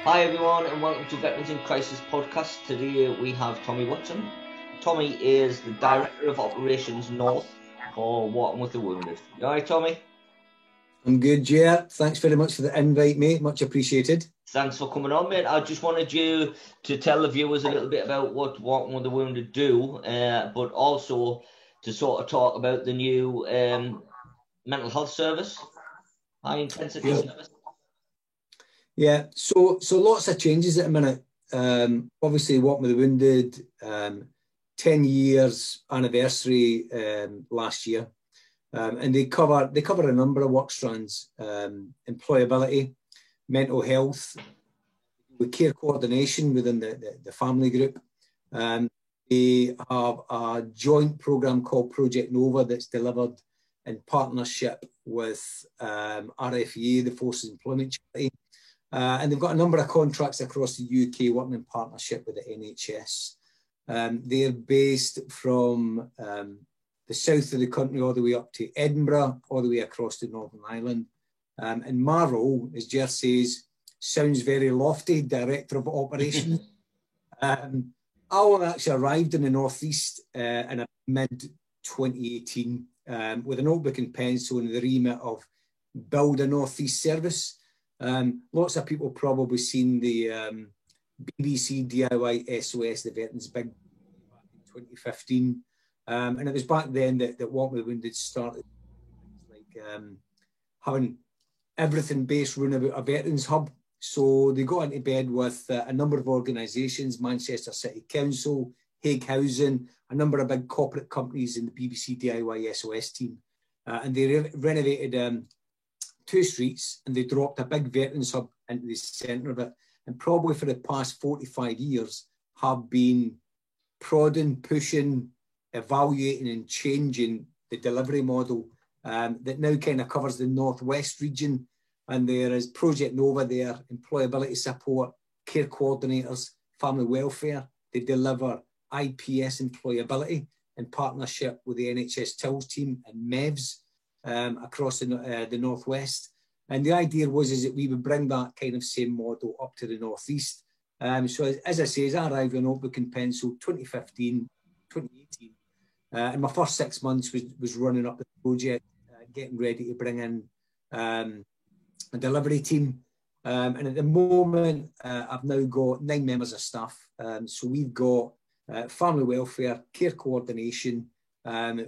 Hi everyone and welcome to Veterans in Crisis podcast. Today we have Tommy Watson. Tommy is the Director of Operations North for Walking with the Wounded. You alright, Tommy? I'm good, yeah. Thanks very much for the invite, mate. Much appreciated. Thanks for coming on, mate. I just wanted you to tell the viewers a little bit about what Walking with the Wounded do, but also to sort of talk about the new mental health service, high intensity service. Yeah, so lots of changes at the minute. Obviously, Walking with the Wounded, 10 years anniversary last year. And they cover a number of work strands, employability, mental health, with care coordination within the family group. They have a joint programme called Project Nova that's delivered in partnership with RFEA, the Forces Employment Charity. And they've got a number of contracts across the UK working in partnership with the NHS. They're based from the south of the country all the way up to Edinburgh, all the way across to Northern Ireland. And Maro, as Ger says, sounds very lofty, Director of Operations. Alan actually arrived in the Northeast in mid-2018 with a notebook and pencil in the remit of build a Northeast service. Lots of people probably seen the BBC DIY SOS, the Veterans Big back in 2015. And it was back then that Walking with the Wounded started, like having everything based around about a Veterans Hub. So they got into bed with a number of organisations, Manchester City Council, Hague Housing, a number of big corporate companies in the BBC DIY SOS team. And they renovated 2 streets and they dropped a big Veterans Hub into the centre of it. And probably for the past 45 years have been prodding, pushing, evaluating and changing the delivery model that now kind of covers the Northwest region. And there is Project Nova there, employability support, care coordinators, family welfare. They deliver IPS employability in partnership with the NHS Tills team and MEVS across the Northwest. And the idea is that we would bring that kind of same model up to the Northeast. So as I say, as I arrived with a notebook and pencil, 2015, 2018. And my first 6 months was running up the project, getting ready to bring in a delivery team. And at the moment, I've now got 9 members of staff. So we've got family welfare, care coordination.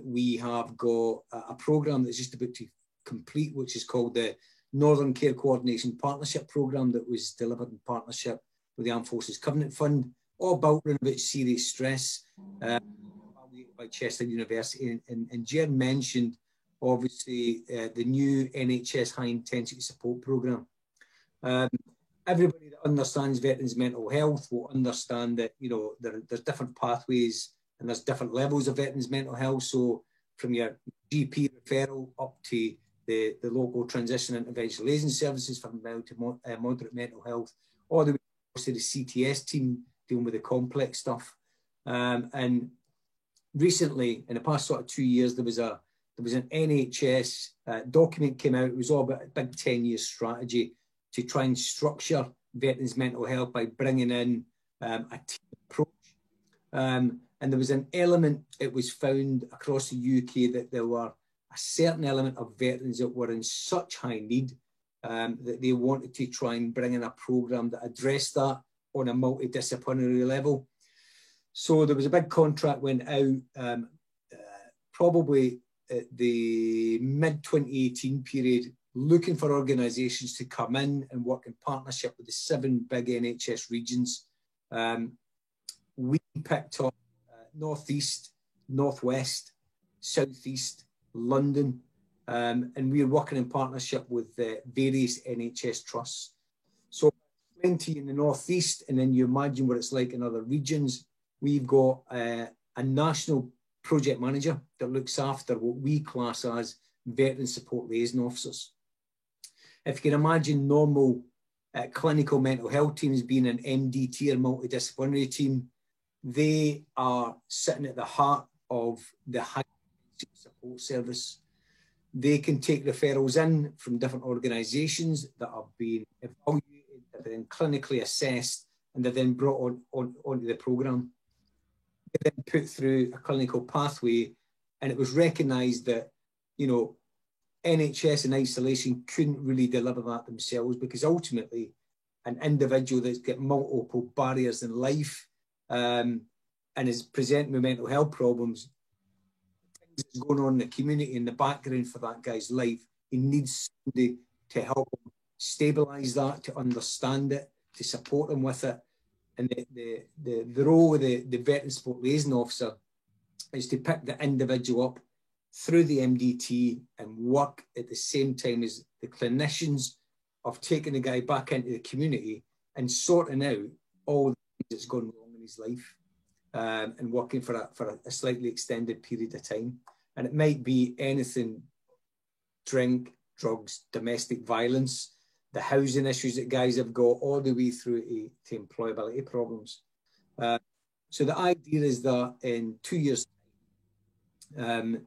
We have got a programme that's just about to complete, which is called the Northern Care Coordination Partnership Programme that was delivered in partnership with the Armed Forces Covenant Fund, all built around about serious stress, by Chester University. And Ger mentioned, obviously, the new NHS High Intensity Support Programme. Everybody that understands veterans' mental health will understand that, you know, there's different pathways and there's different levels of veterans' mental health. So from your GP referral up to the local transition intervention liaison services for mild to moderate mental health, all the way to the CTS team dealing with the complex stuff. And recently, in the past sort of 2 years, there was an NHS document came out. It was all about a big 10-year strategy to try and structure veterans' mental health by bringing in a team approach. And there was an element, it was found across the UK that there were a certain element of veterans that were in such high need that they wanted to try and bring in a programme that addressed that on a multidisciplinary level. So there was a big contract went out probably at the mid-2018 period, looking for organisations to come in and work in partnership with the 7 big NHS regions. We picked up Northeast, Northwest, Southeast, London, and we're working in partnership with various NHS trusts. So plenty in the Northeast, and then you imagine what it's like in other regions. We've got a national project manager that looks after what we class as veteran support liaison officers. If you can imagine normal clinical mental health teams being an MDT or multidisciplinary team, they are sitting at the heart of the high support service. They can take referrals in from different organisations that have been evaluated, they're they're then clinically assessed, and they're then brought onto the programme. They're then put through a clinical pathway, and it was recognised that, you know, NHS in isolation couldn't really deliver that themselves, because ultimately an individual that's got multiple barriers in life and is presenting with mental health problems, things that's going on in the community in the background for that guy's life, he needs somebody to help him stabilise that, to understand it, to support him with it. And the role of the Veteran Support Liaison Officer is to pick the individual up through the MDT and work at the same time as the clinicians of taking the guy back into the community and sorting out all the things that's gone wrong in his life, and working for a slightly extended period of time. And it might be anything: drink, drugs, domestic violence, the housing issues that guys have got, all the way through to employability problems. So the idea is that in 2 years' time,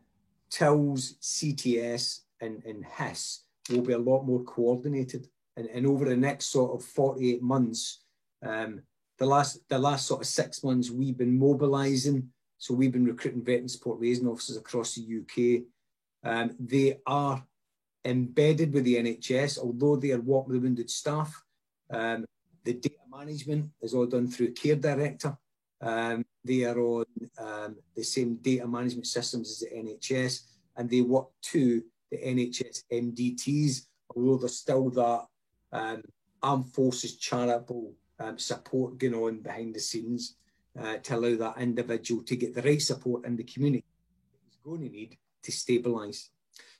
TILS, CTS and HIS will be a lot more coordinated. And over the next sort of 48 months, the last sort of 6 months, we've been mobilising. So we've been recruiting Veteran Support Liaison Officers across the UK. They are embedded with the NHS, although they are Walk with the Wounded staff. The data management is all done through Care Director. They are on the same data management systems as the NHS, and they work to the NHS MDTs, although there's still that armed forces charitable support going on behind the scenes to allow that individual to get the right support in the community that he's going to need to stabilise.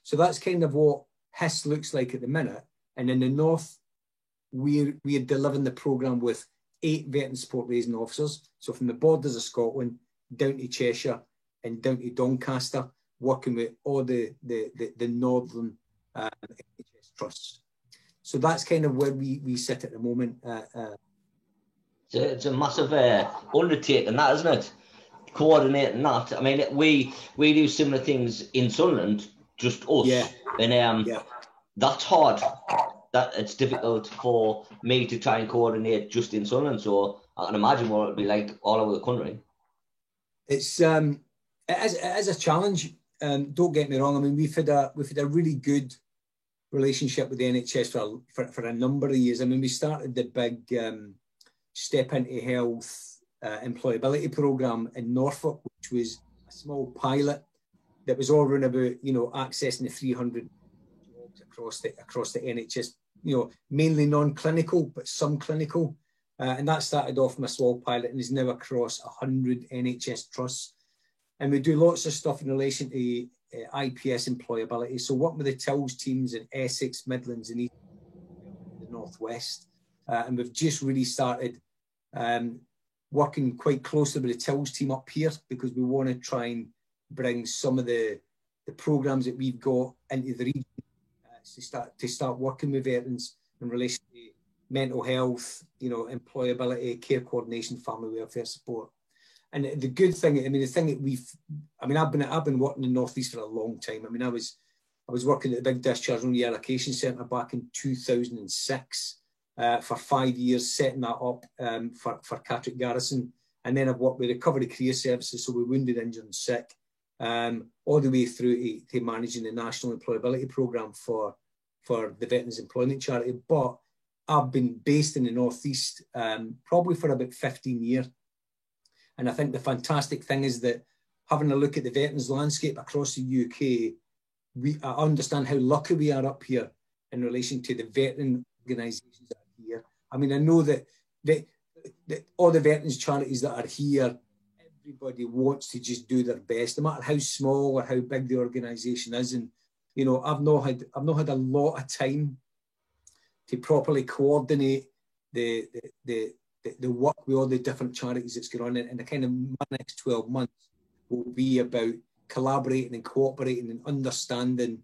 So that's kind of what HIS looks like at the minute. And in the north, we are delivering the programme with 8 Veteran Support Liaison Officers. So from the borders of Scotland down to Cheshire and down to Doncaster, working with all the northern NHS trusts. So that's kind of where we sit at the moment. It's a massive undertaking, that, isn't it? Coordinating that. I mean, we do similar things in Sunderland, just us. Yeah. And that's hard. That it's difficult for me to try and coordinate just in Sunderland. So I can imagine what it'd be like all over the country. It's it is a challenge. Don't get me wrong. I mean, we've had a really good relationship with the NHS for a number of years. I mean, we started the big Step Into Health employability programme in Norfolk, which was a small pilot that was all around about, you know, accessing the 300 jobs across the NHS, you know, mainly non-clinical, but some clinical. And that started off from a small pilot and is now across 100 NHS trusts. And we do lots of stuff in relation to IPS employability. So working with the TILS teams in Essex, Midlands and East, the Northwest. And we've just really started working quite closely with the TILS team up here, because we want to try and bring some of the programmes that we've got into the region to start working with veterans in relation to mental health, you know, employability, care coordination, family welfare support. And the good thing, I mean, the thing that I've been working in the North East for a long time. I mean, I was working at the Big Discharge and Reallocation Centre back in 2006 for 5 years, setting that up for Catterick Garrison. And then I've worked with Recovery Career Services, so we're wounded, injured and sick, all the way through to managing the National Employability Programme for the Veterans Employment Charity. But I've been based in the North East probably for about 15 years. And I think the fantastic thing is that having a look at the veterans landscape across the UK, I understand how lucky we are up here in relation to the veteran organisations that are here. I mean, I know that all the veterans charities that are here, everybody wants to just do their best, no matter how small or how big the organisation is. And, you know, I've not had a lot of time to properly coordinate the work with all the different charities that's going on. And the kind of my next 12 months will be about collaborating and cooperating and understanding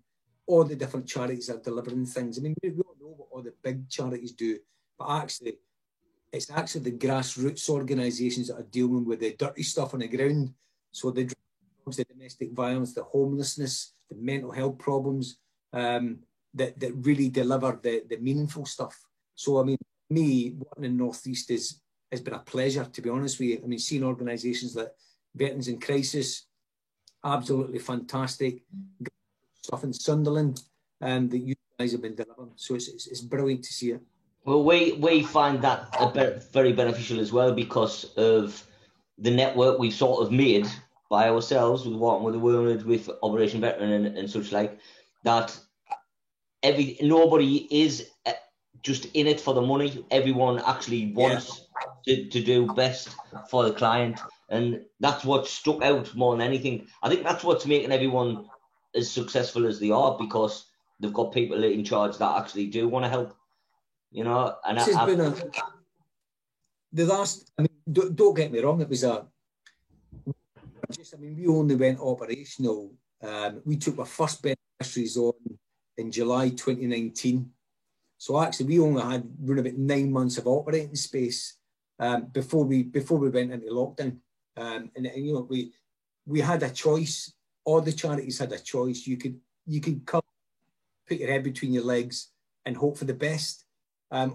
all the different charities that are delivering things. I mean, we all know what all the big charities do, but actually, it's actually the grassroots organisations that are dealing with the dirty stuff on the ground. So the drugs, the domestic violence, the homelessness, the mental health problems, that really deliver the meaningful stuff. So, I mean, me, working in North East has been a pleasure, to be honest with you. I mean, seeing organisations like Veterans in Crisis, absolutely fantastic stuff in Sunderland, that you guys have been delivering. So it's brilliant to see it. Well, we find that very beneficial as well because of the network we've sort of made by ourselves with Walking with the Wounded, with Operation Veteran and such like, that nobody is just in it for the money. Everyone actually wants to do best for the client. And that's what stuck out more than anything. I think that's what's making everyone as successful as they are, because they've got people in charge that actually do want to help. You know, and this has been the last. I mean, don't get me wrong. It was we only went operational. We took our first beneficiaries on in July 2019. So actually, we only had run about 9 months of operating space before we went into lockdown. And you know, we had a choice. All the charities had a choice. You could come, put your head between your legs, and hope for the best.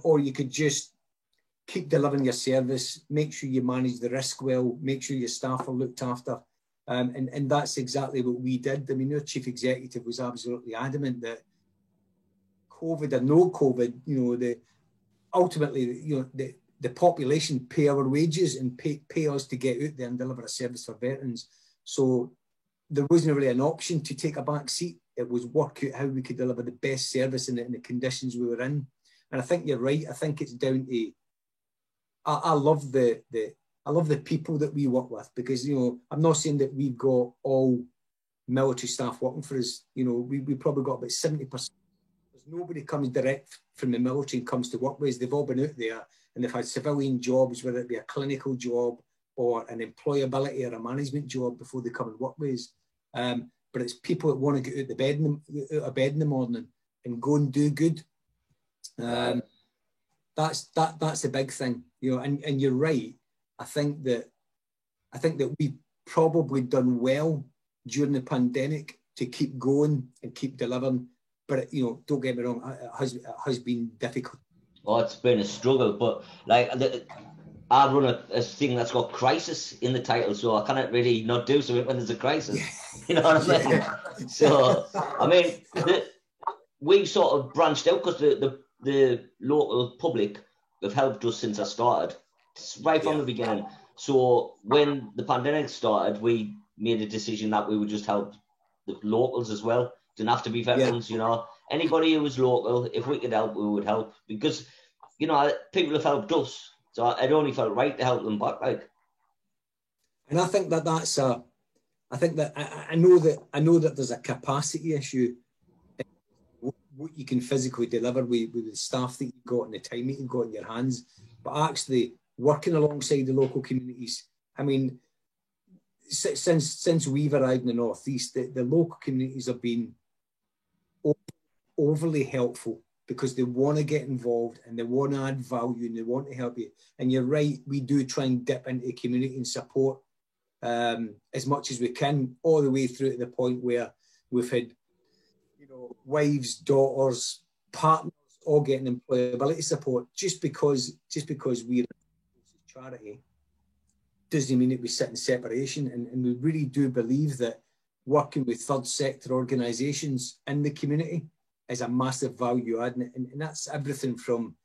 Or you could just keep delivering your service, make sure you manage the risk well, make sure your staff are looked after. And that's exactly what we did. I mean, our chief executive was absolutely adamant that COVID or no COVID, you know, ultimately, you know, the population pay our wages and pay us to get out there and deliver a service for veterans. So there wasn't really an option to take a back seat. It was work out how we could deliver the best service in the conditions we were in. And I think you're right. I think it's down to, I love the people that we work with, because, you know, I'm not saying that we've got all military staff working for us. You know, we probably got about 70%. There's nobody comes direct from the military and comes to work with us. They've all been out there and they've had civilian jobs, whether it be a clinical job or an employability or a management job before they come and work with us. But it's people that want to get out of bed in the morning and go and do good. That's the big thing, you know. And you're right. I think that we've probably done well during the pandemic to keep going and keep delivering. But you know, don't get me wrong, it has been difficult. Oh, it's been a struggle. But like, I run a thing that's got crisis in the title, so I cannot really not do something when there's a crisis. You know what I mean? Yeah. So I mean, we sort of branched out because the local public have helped us since I started, right from the beginning. So when the pandemic started, we made a decision that we would just help the locals as well. Didn't have to be veterans, you know. Anybody who was local, if we could help, we would help. Because, you know, people have helped us. So it only felt right to help them back, like. And I think that that's a... I think that... I know that there's a capacity issue, what you can physically deliver with the staff that you've got and the time that you've got in your hands, but actually working alongside the local communities. I mean, since we've arrived in the North East, the local communities have been overly helpful because they want to get involved and they want to add value and they want to help you. And you're right, we do try and dip into the community and support as much as we can, all the way through to the point where we've had, you know, wives, daughters, partners all getting employability support. Just because we're a charity doesn't mean that we sit in separation. And we really do believe that working with third sector organisations in the community is a massive value add. And that's everything from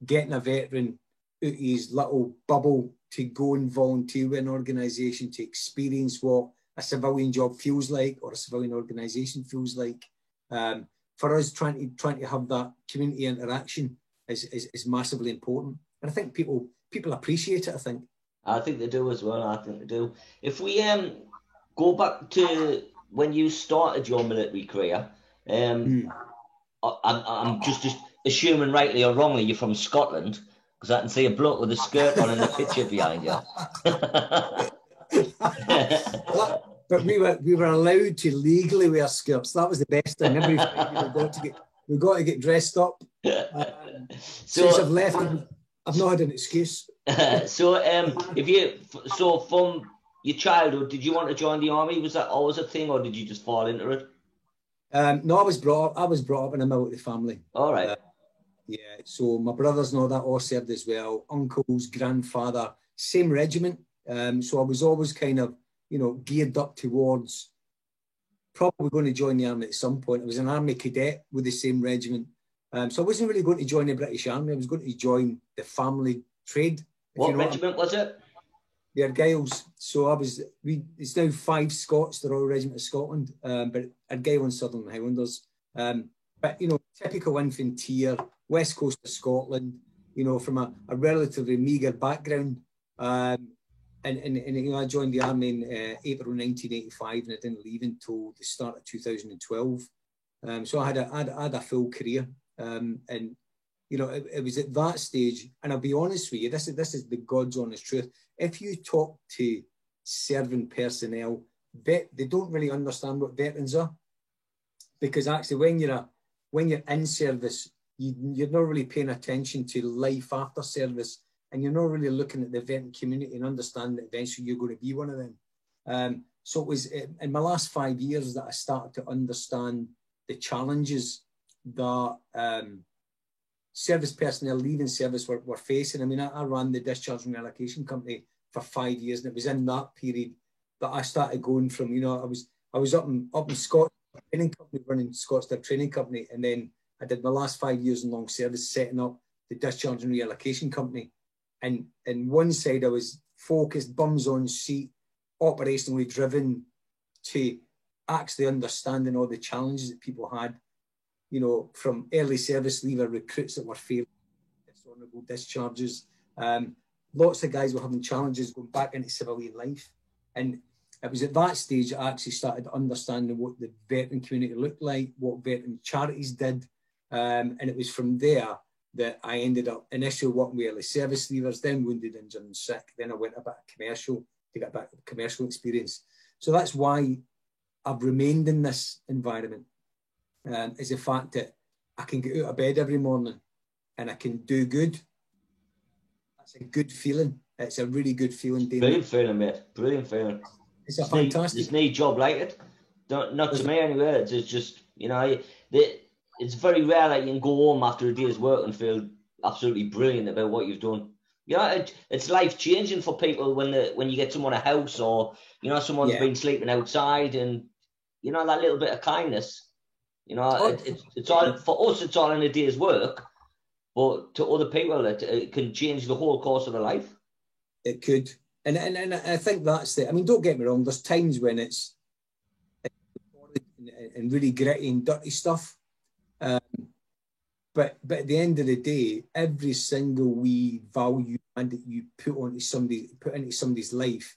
getting a veteran out of his little bubble to go and volunteer with an organisation to experience what a civilian job feels like or a civilian organisation feels like. For us, trying to have that community interaction is massively important. And I think people appreciate it, I think they do as well. I think they do. If we go back to when you started your military career, I'm just assuming, rightly or wrongly, you're from Scotland, because I can see a bloke with a skirt on in the picture behind you. But we were allowed to legally wear skirts. That was the best thing. Every Friday we got to get dressed up. Since I've left, I've not had an excuse. So from your childhood, did you want to join the army? Was that always a thing, or did you just fall into it? No, I was brought up in a military family. All right. Yeah, so my brothers and all that all served as well. Uncles, grandfather, same regiment. So I was always kind of, you know, geared up towards probably going to join the army at some point. I was an army cadet with the same regiment. So I wasn't really going to join the British Army. I was going to join the family trade. What regiment was it? The Argylls. So it's now 5 Scots, the Royal Regiment of Scotland, but Argyll and Sutherland Highlanders. But, you know, typical infantier, west coast of Scotland, you know, from a relatively meagre background. And you know, I joined the army in April 1985, and I didn't leave until the start of 2012. So I had a full career. And, you know, it was at that stage, and I'll be honest with you, this is the God's honest truth. If you talk to serving personnel, they don't really understand what veterans are. Because actually, when you're in service, you're not really paying attention to life after service, and you're not really looking at the veteran community and understanding that eventually you're going to be one of them. So it was in my last 5 years that I started to understand the challenges that service personnel leaving service were facing. I mean, I ran the discharge and reallocation company for 5 years, and it was in that period that I started going from, you know, I was up in Scotland training company, running Scottsdale Training Company, and then I did my last 5 years in long service setting up the discharge and reallocation company. And one side I was focused, bums on seat, operationally driven to actually understanding all the challenges that people had, you know, from early service leaver recruits that were failing dishonourable discharges. Lots of guys were having challenges going back into civilian life. And it was at that stage I actually started understanding what the veteran community looked like, what veteran charities did. And it was from there that I ended up initially working with early service leavers, then wounded, injured and sick. Then I went a bit commercial to get back commercial experience. So that's why I've remained in this environment, is the fact that I can get out of bed every morning and I can do good. That's a good feeling. It's a really good feeling. Brilliant feeling, mate. Brilliant feeling. It's a fantastic. There's no job like it. Not to me anyway. It's just, you know, it's very rare that you can go home after a day's work and feel absolutely brilliant about what you've done. You know, it's life changing for people when you get someone a house, or, you know, someone's been sleeping outside, and, you know, that little bit of kindness. You know, it's all for us. It's all in a day's work, but to other people, it can change the whole course of their life. It could, and I think that's it. I mean, don't get me wrong. There's times when it's and really gritty and dirty stuff. But at the end of the day, every single wee value and that you put into somebody's life,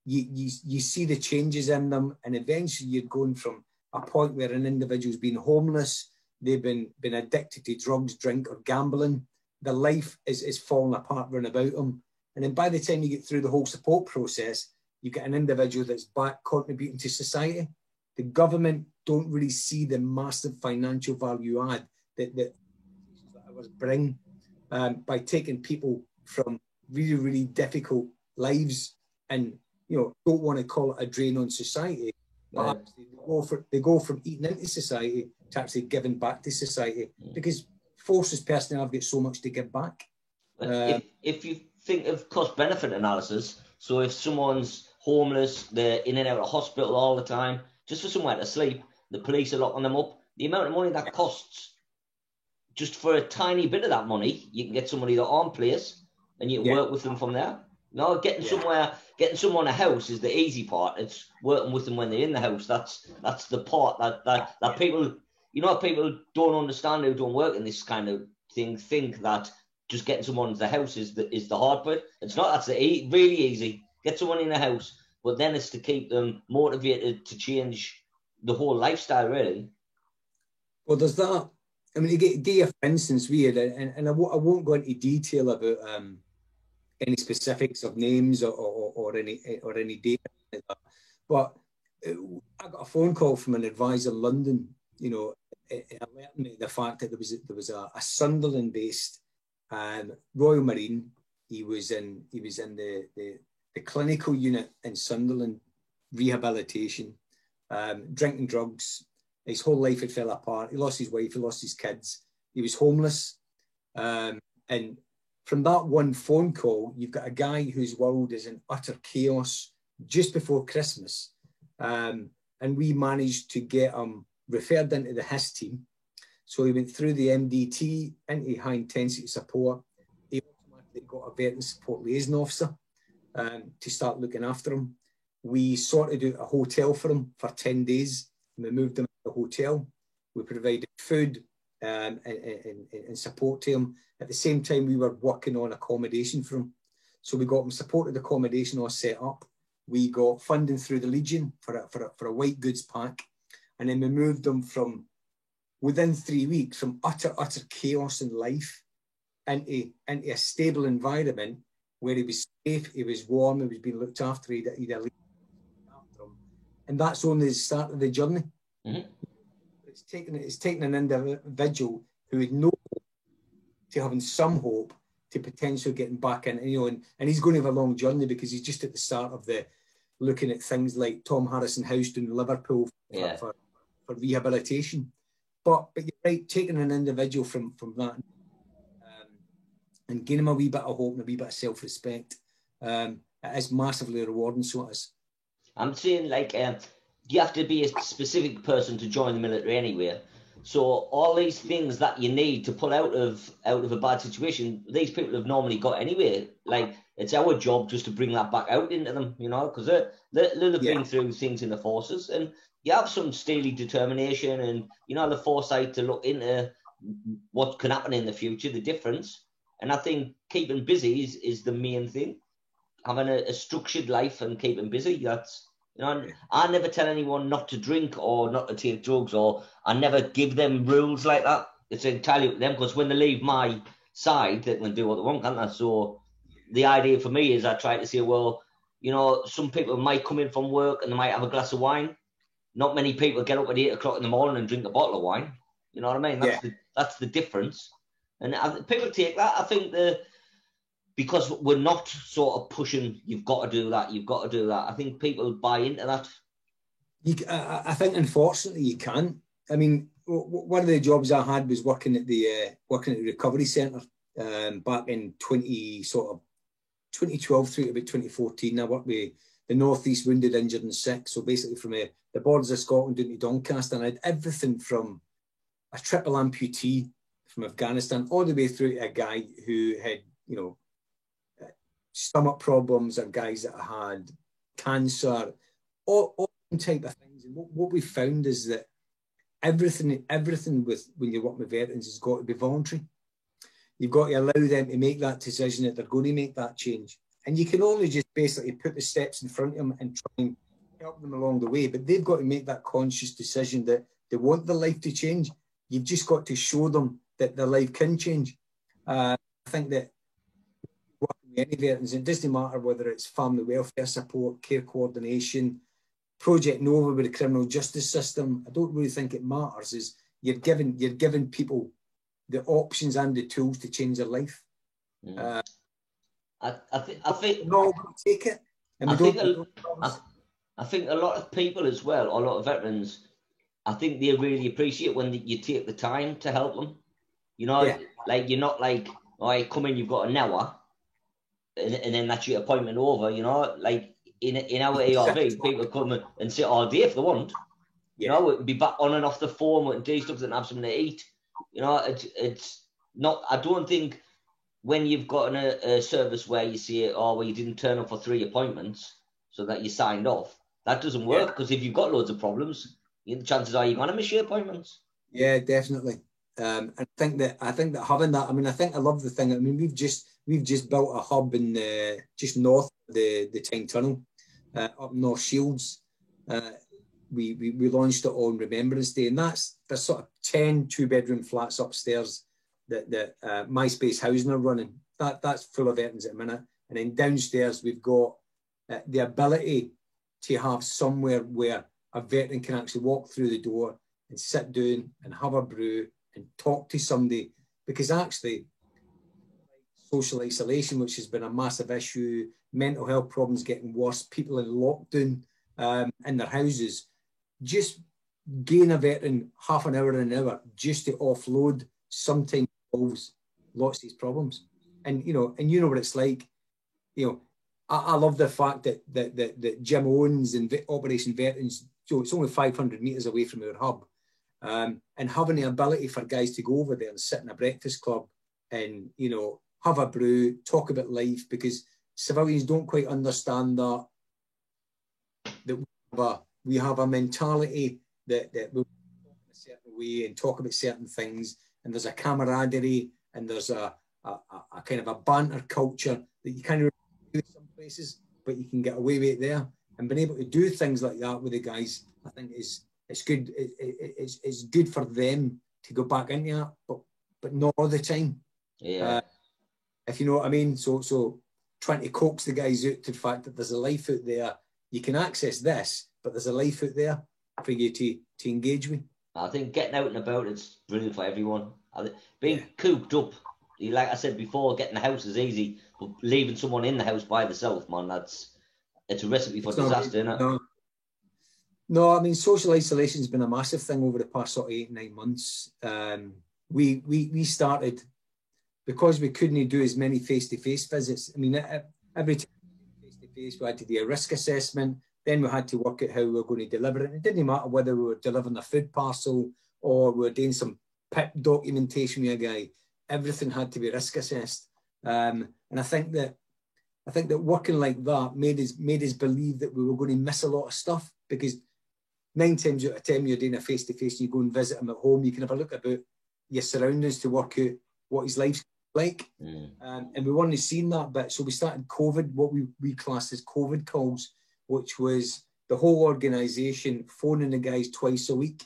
you see the changes in them, and eventually you're going from a point where an individual's been homeless, they've been addicted to drugs, drink, or gambling. Their life is falling apart round about them, and then by the time you get through the whole support process, you get an individual that's back contributing to society. The government don't really see the massive financial value add that ours bring by taking people from really, really difficult lives and, you know, don't want to call it a drain on society, but actually they go from eating into society to actually giving back to society, because forces personnel have got so much to give back. If you think of cost-benefit analysis, so if someone's homeless, they're in and out of hospital all the time, just for somewhere to sleep, the police are locking them up, the amount of money that costs, just for a tiny bit of that money, you can get somebody to arm place and you can work with them from there. No, getting someone a house is the easy part. It's working with them when they're in the house. That's the part that people, you know, people don't understand who don't work in this kind of thing, think that just getting someone into the house is the hard bit. It's not. That's really easy. Get someone in the house, but then it's to keep them motivated to change the whole lifestyle, really. Well, there's that. I mean, to give you, for instance, we had, and I won't go into detail about any specifics of names or any data like that, but I got a phone call from an advisor in London, you know, alerting me the fact that there was a Sunderland-based Royal Marine. He was in the clinical unit in Sunderland, rehabilitation, drinking drugs. His whole life had fell apart. He lost his wife, he lost his kids. He was homeless. And from that one phone call, you've got a guy whose world is in utter chaos just before Christmas. And we managed to get him referred into the HIS team. So he went through the MDT into high intensity support. He automatically got a veteran support liaison officer to start looking after him. We sorted out a hotel for him for 10 days. And we moved him to a hotel. We provided food and support to him. At the same time, we were working on accommodation for him. So we got him supported accommodation all set up. We got funding through the Legion for a white goods pack. And then we moved him from, within 3 weeks, from utter chaos in life into a stable environment where he was safe, he was warm, he was being looked after, he'd a leader after him. And that's only the start of the journey. Mm-hmm. It's taken an individual who had no hope to having some hope to potentially getting back in, and he's going to have a long journey because he's just at the start of the looking at things like Tom Harrison House in Liverpool for rehabilitation. But you're right, taking an individual from that and giving him a wee bit of hope and a wee bit of self-respect, it is massively rewarding. So it is. I'm saying, like, you have to be a specific person to join the military anyway. So all these things that you need to pull out of a bad situation, these people have normally got anyway. Like, it's our job just to bring that back out into them, because they'll have been through things in the forces, and you have some steely determination and, the foresight to look into what can happen in the future, the difference. And I think keeping busy is the main thing. Having a structured life and keeping busy, that's... I never tell anyone not to drink or not to take drugs, or I never give them rules like that. It's entirely up to them, because when they leave my side, they can do what they want, can't they? So the idea for me is I try to say, well, some people might come in from work and they might have a glass of wine. Not many people get up at 8 o'clock in the morning and drink a bottle of wine. You know what I mean? That's the difference. And people take that. I think because we're not sort of pushing, you've got to do that, you've got to do that. I think people buy into that. I think, unfortunately, you can't. I mean, one of the jobs I had was working at the recovery centre back in 2012 through to about 2014. I worked with the North East Wounded, Injured and Sick. So basically from the borders of Scotland down to Doncaster. And I had everything from a triple amputee from Afghanistan all the way through to a guy who had, stomach problems, or guys that had cancer, all type of things. And what we found is that everything with when you're working with veterans has got to be voluntary. You've got to allow them to make that decision that they're going to make that change. And you can only just basically put the steps in front of them and try and help them along the way. But they've got to make that conscious decision that they want their life to change. You've just got to show them that their life can change. I think that any veterans, it doesn't matter whether it's family welfare support, care coordination, Project Nova with the criminal justice system. I don't really think it matters. Is you're giving people the options and the tools to change their life. I think no, take it. And I think a lot of people as well, a lot of veterans, I think they really appreciate when you take the time to help them. Like you're not like, all right, come in, you've got an hour. And then that's your appointment over, like in our ARV, people come and sit all day if they want. We can be back on and off the phone, we can do stuff and have something to eat. It's not, I don't think when you've got a service where you say, you didn't turn up for 3 appointments so that you signed off, that doesn't work, because if you've got loads of problems, the chances are you're going to miss your appointments. Yeah, definitely. I think that having that, I love the thing. I mean, we've just built a hub in just north of the Tyne Tunnel, up North Shields. We launched it on Remembrance Day, and there's sort of 10 2-bedroom flats upstairs that MySpace Housing are running. That's full of veterans at the minute. And then downstairs we've got the ability to have somewhere where a veteran can actually walk through the door and sit down and have a brew and talk to somebody, because actually social isolation, which has been a massive issue, mental health problems getting worse, people in lockdown in their houses, just gain a veteran half an hour just to offload sometimes involves lots of these problems. And you know what it's like. I love the fact that Jim Owens and Operation Veterans, it's only 500 metres away from our hub, and having the ability for guys to go over there and sit in a breakfast club and have a brew, talk about life, because civilians don't quite understand that we have a mentality that we'll talk in a certain way and talk about certain things, and there's a camaraderie and there's a kind of a banter culture that you kind of do in some places, but you can get away with it there. And being able to do things like that with the guys, I think it's good. It's good for them to go back into that, but not all the time. Yeah. If you know what I mean. So trying to coax the guys out to the fact that there's a life out there. You can access this, but there's a life out there for you to engage with. I think getting out and about is brilliant for everyone. Being cooped up, like I said before, getting the house is easy, but leaving someone in the house by themselves, man, it's a recipe for disaster, isn't it? No, I mean, social isolation has been a massive thing over the past sort of 8-9 months. We started, because we couldn't do as many face-to-face visits. I mean, every time face-to-face, we had to do a risk assessment. Then we had to work out how we were going to deliver it. It didn't matter whether we were delivering a food parcel or we were doing some PIP documentation with a guy. Everything had to be risk assessed. And I think that working like that made us believe that we were going to miss a lot of stuff, because 9 times out of 10 you're doing a face-to-face and you go and visit him at home, you can have a look about your surroundings to work out what his life's like. And we weren't seeing that bit. So we started COVID, what we classed as COVID calls, which was the whole organisation phoning the guys twice a week,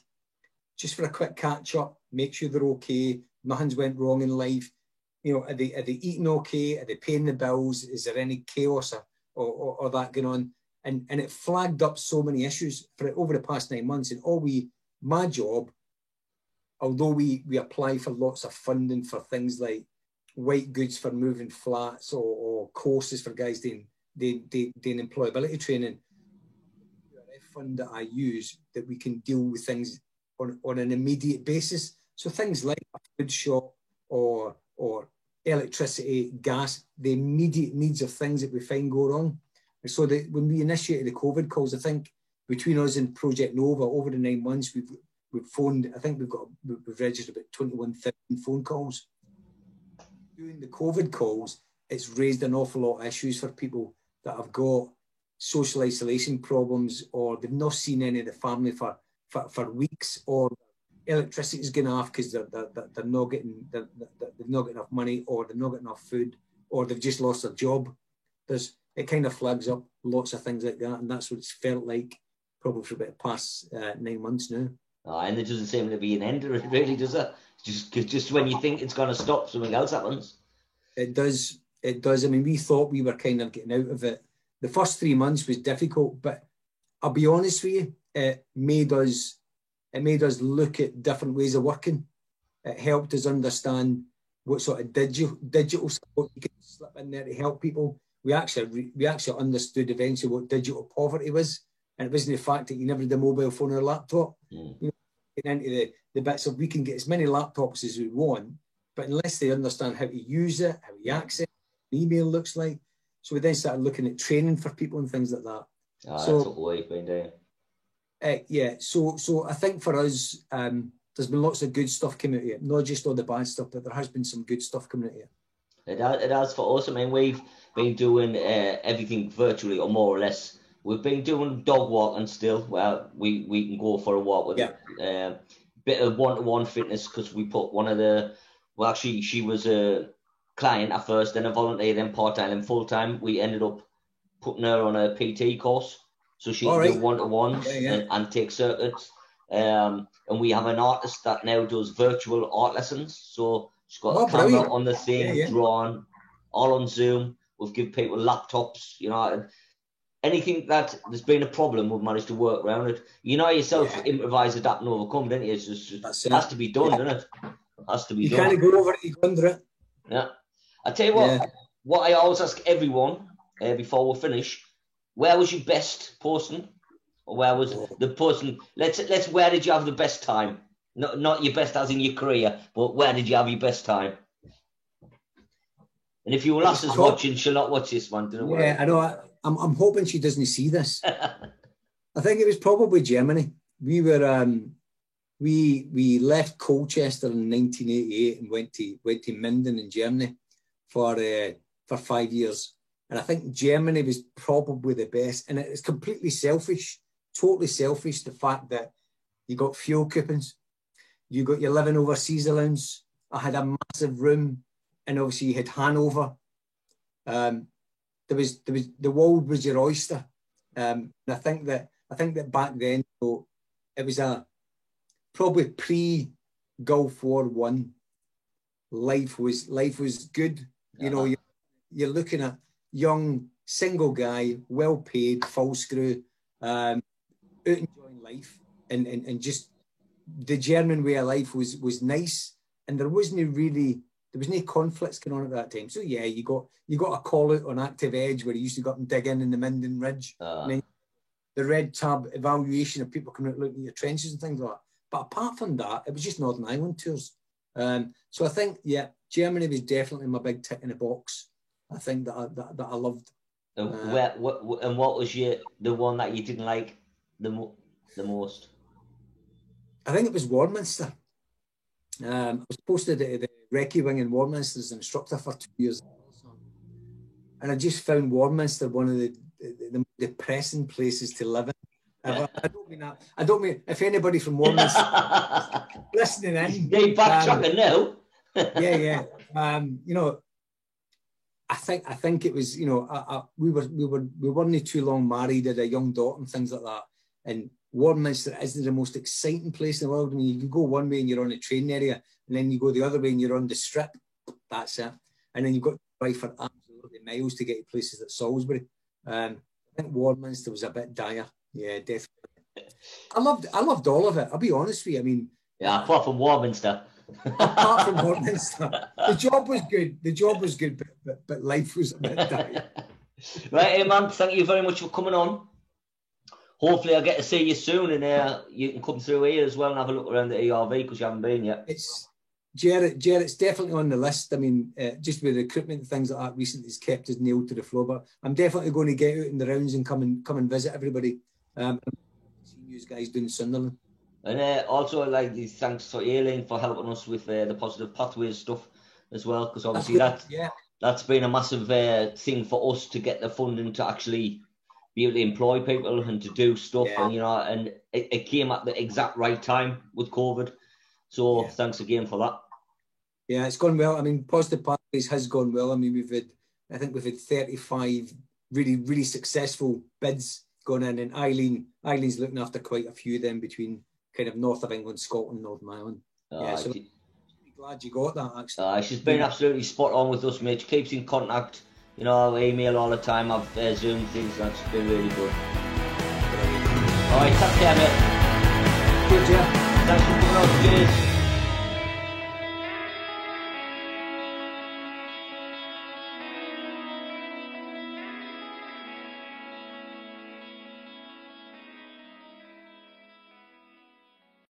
just for a quick catch-up, make sure they're okay, nothing's went wrong in life. Are they eating okay? Are they paying the bills? Is there any chaos or that going on? And it flagged up so many issues over the past 9 months. And my job, although we apply for lots of funding for things like white goods for moving flats or courses for guys doing employability training, a fund that I use that we can deal with things on an immediate basis. So things like a food shop or electricity, gas, the immediate needs of things that we find go wrong. And so when we initiated the COVID calls, I think between us and Project Nova over the 9 months, we've phoned, I think we've registered about 21,000 phone calls. Doing the COVID calls, it's raised an awful lot of issues for people that have got social isolation problems, or they've not seen any of the family for weeks, or electricity is going off because they're not getting they've not got enough money, or they've not got enough food, or they've just lost their job. It kind of flags up lots of things like that, and that's what it's felt like probably for about the past 9 months now. And there doesn't seem to be an end to it, really, does it? Just when you think it's going to stop, something else happens. It does. I mean, we thought we were kind of getting out of it. The first 3 months was difficult, but I'll be honest with you, it made us look at different ways of working. It helped us understand what sort of digital support you could slip in there to help people. We actually understood eventually what digital poverty was, and it wasn't the fact that you never had a mobile phone or a laptop. Getting into the bits of, we can get as many laptops as we want, but unless they understand how to use it, how to access it, email looks like. So we then started looking at training for people and things like that. So that's what we've been doing. So I think for us, there's been lots of good stuff coming out of it, not just all the bad stuff, but there has been some good stuff coming out of it. It has for us. I mean, we've been doing everything virtually, or more or less. We've been doing dog walking still. Well, we can go for a walk with a bit of one-to-one fitness, because we put one of the... Well, actually, she was a client at first, then a volunteer, then part-time and full-time. We ended up putting her on a PT course, so she can do one-to-ones and take circuits. And we have an artist that now does virtual art lessons. So she's got a camera on the thing, drawn, all on Zoom. We've given people laptops, anything that there's been a problem, we've managed to work around it. You know yourself, improvise, adapt and overcome, don't you? It has to be done, doesn't it? It has to be done. You can't go over it, you go under it. Yeah. I tell you what I always ask everyone before we finish, where was your best person? Or where was the person, where did you have the best time? Not your best as in your career, but where did you have your best time? And if your lass is watching, she'll not watch this one. Yeah, I know. I'm hoping she doesn't see this. I think it was probably Germany. We were we left Colchester in 1988 and went to Minden in Germany for 5 years. And I think Germany was probably the best. And it's completely selfish, totally selfish. The fact that you got fuel coupons, you got your living overseas allowance. I had a massive room, and obviously you had Hanover. There was the world was your oyster. And I think that back then, so it was probably pre-Gulf War I. Life was good. You know, you're looking at young single guy, well paid, full screw, out enjoying life, and just the German way of life was nice, and there was no conflicts going on at that time. So yeah, you got a call out on Active Edge where you used to go up and dig in the Minden Ridge. And then the red tab evaluation of people coming out looking at your trenches and things like that. But apart from that, it was just Northern Ireland tours. So I think, yeah, Germany was definitely my big tick in the box. I think that I loved. And what was the one that you didn't like the most? I think it was Warminster. I was posted at the Recce Wing in Warminster as an instructor for 2 years. And I just found Warminster one of the depressing places to live in. I don't mean that. I don't mean if anybody from Warminster listening in. They backtracking now. Yeah. You know, I think it was, you know, we weren't too long married, had a young daughter and things like that. And Warminster isn't the most exciting place in the world. I mean, you go one way and you're on a train area, and then you go the other way and you're on the strip. That's it. And then you've got to drive for absolutely miles to get to places like Salisbury. I think Warminster was a bit dire. Yeah, definitely. I loved all of it. I'll be honest with you. I mean, yeah, apart from Warminster. Apart from Warminster, the job was good, but life was a bit dire. Right, hey man, thank you very much for coming on. Hopefully I'll get to see you soon, and you can come through here as well and have a look around the ERV because you haven't been yet. It's Jarrett's definitely on the list. I mean, just with recruitment and things like that recently has kept us nailed to the floor. But I'm definitely going to get out in the rounds and come and visit everybody. Seeing you guys doing Sunderland. And also, I'd like to thanks for Aileen for helping us with the Positive Pathways stuff as well, because obviously that's been a massive thing for us to get the funding to actually be able to employ people and to do stuff, and you know, and it came at the exact right time with COVID. So thanks again for that. Yeah, it's gone well. I mean, Positive Pathways has gone well. I mean, I think we've had 35 really, really successful bids going in, and Eileen's looking after quite a few of them between kind of north of England, Scotland, Northern Ireland. So I'm glad you got that, actually. She's been absolutely spot on with us, mate. She keeps in contact. You know, I email all the time. I've Zoom things. That's been really good. All right, take care, mate. Good, yeah. Thanks for coming on. Cheers.